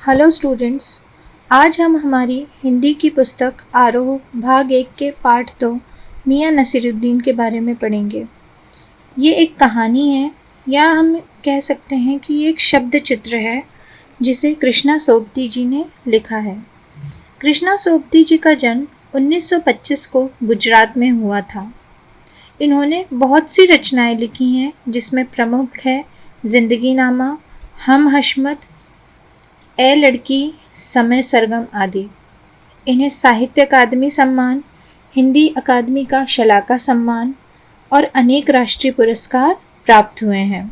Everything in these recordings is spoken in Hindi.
हेलो स्टूडेंट्स, आज हम हमारी हिंदी की पुस्तक आरोह भाग 1 के पाठ 2 मियां नसीरुद्दीन के बारे में पढ़ेंगे। ये एक कहानी है या हम कह सकते हैं कि ये एक शब्द चित्र है जिसे कृष्णा सोबती जी ने लिखा है। कृष्णा सोबती जी का जन्म 1925 को गुजरात में हुआ था। इन्होंने बहुत सी रचनाएं लिखी हैं जिसमें प्रमुख है जिंदगीनामा, हम हशमत, ए लड़की, समय सरगम आदि। इन्हें साहित्य अकादमी सम्मान, हिंदी अकादमी का शलाका सम्मान और अनेक राष्ट्रीय पुरस्कार प्राप्त हुए हैं।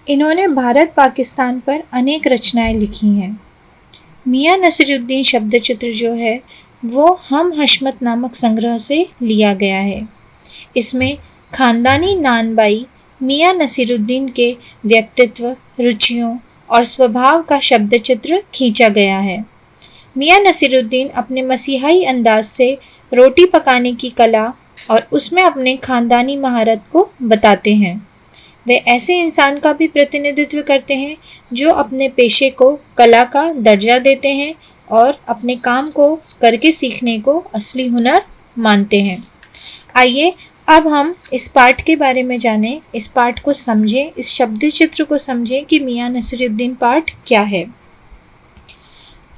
इन्होंने भारत पाकिस्तान पर अनेक रचनाएं लिखी हैं। मियां नसीरुद्दीन शब्द चित्र जो है वो हम हशमत नामक संग्रह से लिया गया है। इसमें खानदानी नानबाई मियां नसीरुद्दीन के व्यक्तित्व, रुचियों और स्वभाव का शब्द चित्र खींचा गया है। मियां नसीरुद्दीन अपने मसीहाई अंदाज से रोटी पकाने की कला और उसमें अपने खानदानी महारत को बताते हैं। वे ऐसे इंसान का भी प्रतिनिधित्व करते हैं जो अपने पेशे को कला का दर्जा देते हैं और अपने काम को करके सीखने को असली हुनर मानते हैं। आइए अब हम इस पाठ के बारे में जानें, इस पाठ को समझें, इस शब्द चित्र को समझें कि मियां नसीरुद्दीन पाठ क्या है।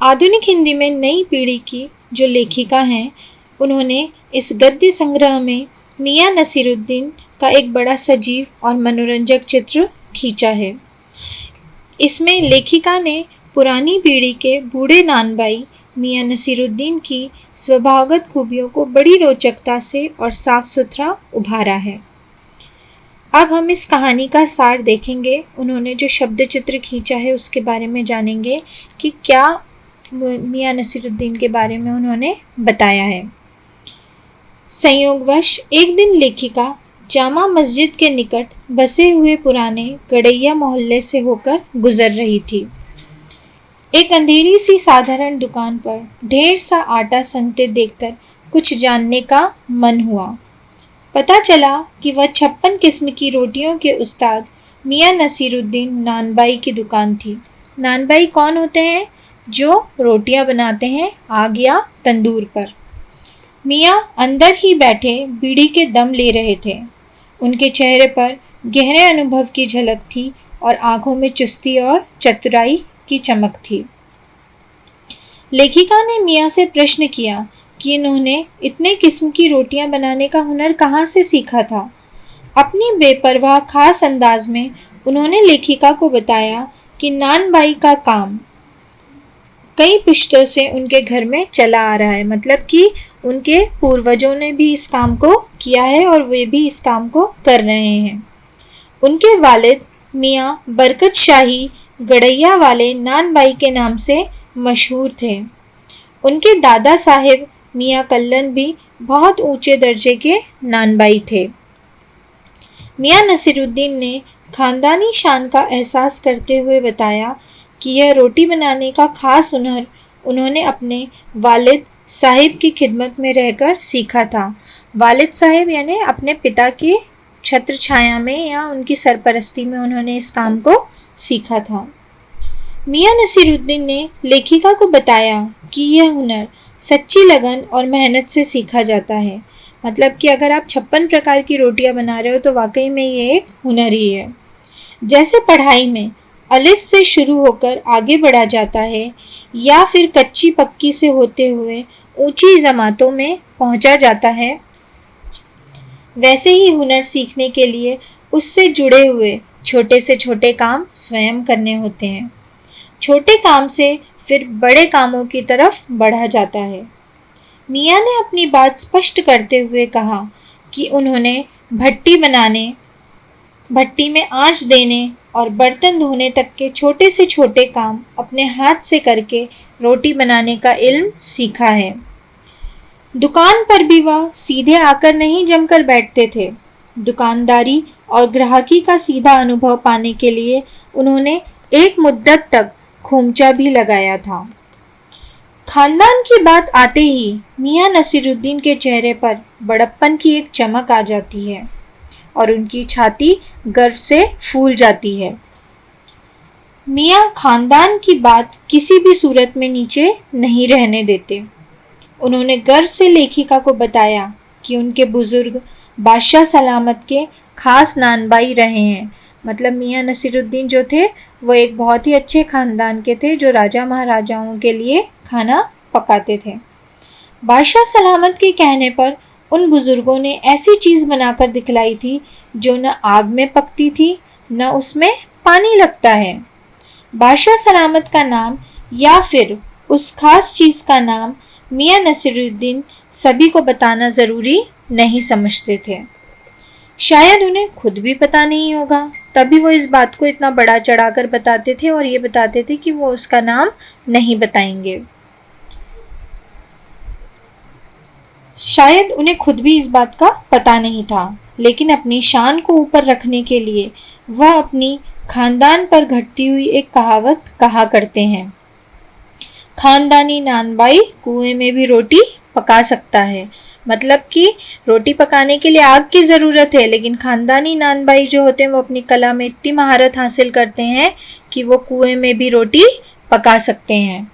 आधुनिक हिंदी में नई पीढ़ी की जो लेखिका हैं, उन्होंने इस गद्य संग्रह में मियां नसीरुद्दीन का एक बड़ा सजीव और मनोरंजक चित्र खींचा है। इसमें लेखिका ने पुरानी पीढ़ी के बूढ़े नानबाई मियां नसीरुद्दीन की स्वभावगत खूबियों को बड़ी रोचकता से और साफ सुथरा उभारा है। अब हम इस कहानी का सार देखेंगे। उन्होंने जो शब्द चित्र खींचा है उसके बारे में जानेंगे कि क्या मियां नसीरुद्दीन के बारे में उन्होंने बताया है। संयोगवश एक दिन लेखिका जामा मस्जिद के निकट बसे हुए पुराने गड़ैया मोहल्ले से होकर गुजर रही थी। एक अंधेरी सी साधारण दुकान पर ढेर सा आटा सनते देखकर कुछ जानने का मन हुआ। पता चला कि वह 56 किस्म की रोटियों के उस्ताद मियां नसीरुद्दीन नानबाई की दुकान थी। नानबाई कौन होते हैं? जो रोटियां बनाते हैं आग या तंदूर पर। मियां अंदर ही बैठे बीड़ी के दम ले रहे थे। उनके चेहरे पर गहरे अनुभव की झलक थी और आंखों में चुस्ती और चतुराई की चमक थी। लेखिका ने मियां से प्रश्न किया कि इन्होंने इतने किस्म की रोटियां बनाने का हुनर कहाँ से सीखा था। अपनी बेपरवाह खास अंदाज में उन्होंने लेखिका को बताया कि नानबाई का काम कई पुश्तों से उनके घर में चला आ रहा है, मतलब कि उनके पूर्वजों ने भी इस काम को किया है और वे भी इस काम को कर रहे हैं। उनके वालिद मियां बरकत शाही गड़ैया वाले नानबाई के नाम से मशहूर थे। उनके दादा साहिब मियां कल्लन भी बहुत ऊंचे दर्जे के नानबाई थे। मियां नसीरुद्दीन ने खानदानी शान का एहसास करते हुए बताया कि यह रोटी बनाने का खास हुनर उन्होंने अपने वालिद साहिब की खिदमत में रहकर सीखा था। वालिद साहिब यानी अपने पिता की छत्र छाया में या उनकी सरपरस्ती में उन्होंने इस काम को सीखा था। मियां नसीरुद्दीन ने लेखिका को बताया कि यह हुनर सच्ची लगन और मेहनत से सीखा जाता है। मतलब कि अगर आप 56 प्रकार की रोटियां बना रहे हो तो वाकई में ये एक हुनर ही है। जैसे पढ़ाई में अलिफ से शुरू होकर आगे बढ़ा जाता है या फिर कच्ची पक्की से होते हुए ऊंची जमातों में पहुंचा जाता है, वैसे ही हुनर सीखने के लिए उससे जुड़े हुए छोटे से छोटे काम स्वयं करने होते हैं। छोटे काम से फिर बड़े कामों की तरफ बढ़ा जाता है। मियां ने अपनी बात स्पष्ट करते हुए कहा कि उन्होंने भट्टी बनाने, भट्टी में आंच देने और बर्तन धोने तक के छोटे से छोटे काम अपने हाथ से करके रोटी बनाने का इल्म सीखा है। दुकान पर भी वह सीधे आकर नहीं जमकर बैठते थे। दुकानदारी और ग्राहकी का सीधा अनुभव पाने के लिए उन्होंने एक मुद्दत तक खोमचा भी लगाया था। खानदान की बात आते ही मियां नसीरुद्दीन के चेहरे पर बड़प्पन की एक चमक आ जाती है और उनकी छाती गर्व से फूल जाती है। मियाँ खानदान की बात किसी भी सूरत में नीचे नहीं रहने देते। उन्होंने गर्व से लेखिका को बताया कि उनके बुजुर्ग बादशाह सलामत के खास नानबाई रहे हैं। मतलब मियाँ नसीरुद्दीन जो थे वो एक बहुत ही अच्छे खानदान के थे जो राजा महाराजाओं के लिए खाना पकाते थे। बादशाह सलामत के कहने पर उन बुजुर्गों ने ऐसी चीज़ बनाकर दिखलाई थी जो न आग में पकती थी न उसमें पानी लगता है। बादशाह सलामत का नाम या फिर उस खास चीज़ का नाम मियाँ नसीरुद्दीन सभी को बताना ज़रूरी नहीं समझते थे। शायद उन्हें खुद भी पता नहीं होगा, तभी वो इस बात को इतना बड़ा चढ़ाकर बताते थे और ये बताते थे कि वो उसका नाम नहीं बताएंगे। शायद उन्हें खुद भी इस बात का पता नहीं था, लेकिन अपनी शान को ऊपर रखने के लिए वह अपनी खानदान पर घटती हुई एक कहावत कहा करते हैं, खानदानी नानबाई कुएं में भी रोटी पका सकता है। मतलब कि रोटी पकाने के लिए आग की ज़रूरत है, लेकिन खानदानी नानबाई जो होते हैं वो अपनी कला में इतनी महारत हासिल करते हैं कि वो कुएं में भी रोटी पका सकते हैं।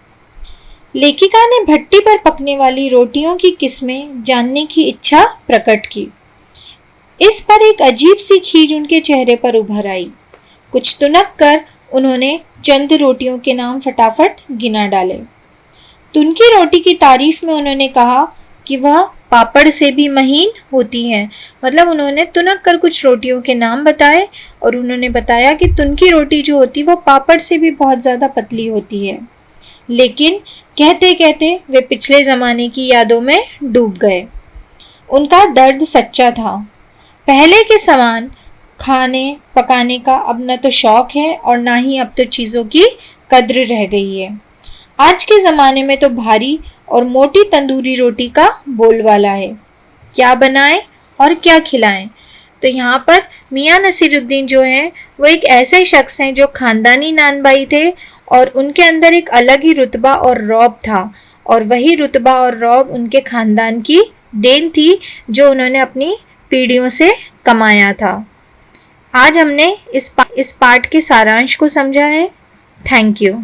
लेखिका ने भट्टी पर पकने वाली रोटियों की किस्में जानने की इच्छा प्रकट की। इस पर एक अजीब सी खीज उनके चेहरे पर उभर आई। कुछ तुनक कर उन्होंने चंद रोटियों के नाम फटाफट गिना डाले। तुनकी रोटी की तारीफ में उन्होंने कहा कि वह पापड़ से भी महीन होती हैं। मतलब उन्होंने तुनक कर कुछ रोटियों के नाम बताए और उन्होंने बताया कि तुनकी रोटी जो होती वो पापड़ से भी बहुत ज़्यादा पतली होती है। लेकिन कहते कहते वे पिछले ज़माने की यादों में डूब गए। उनका दर्द सच्चा था। पहले के समान खाने पकाने का अब न तो शौक है और ना ही अब तो चीज़ों की कद्र रह गई है। आज के ज़माने में तो भारी और मोटी तंदूरी रोटी का बोलबाला है। क्या बनाएं और क्या खिलाएं। तो यहाँ पर मियाँ नसीरुद्दीन जो हैं वो एक ऐसे शख्स हैं जो खानदानी नानबाई थे और उनके अंदर एक अलग ही रुतबा और रौब था, और वही रुतबा और रौब उनके खानदान की देन थी जो उन्होंने अपनी पीढ़ियों से कमाया था। आज हमने इस पाठ के सारांश को समझा है। Thank you.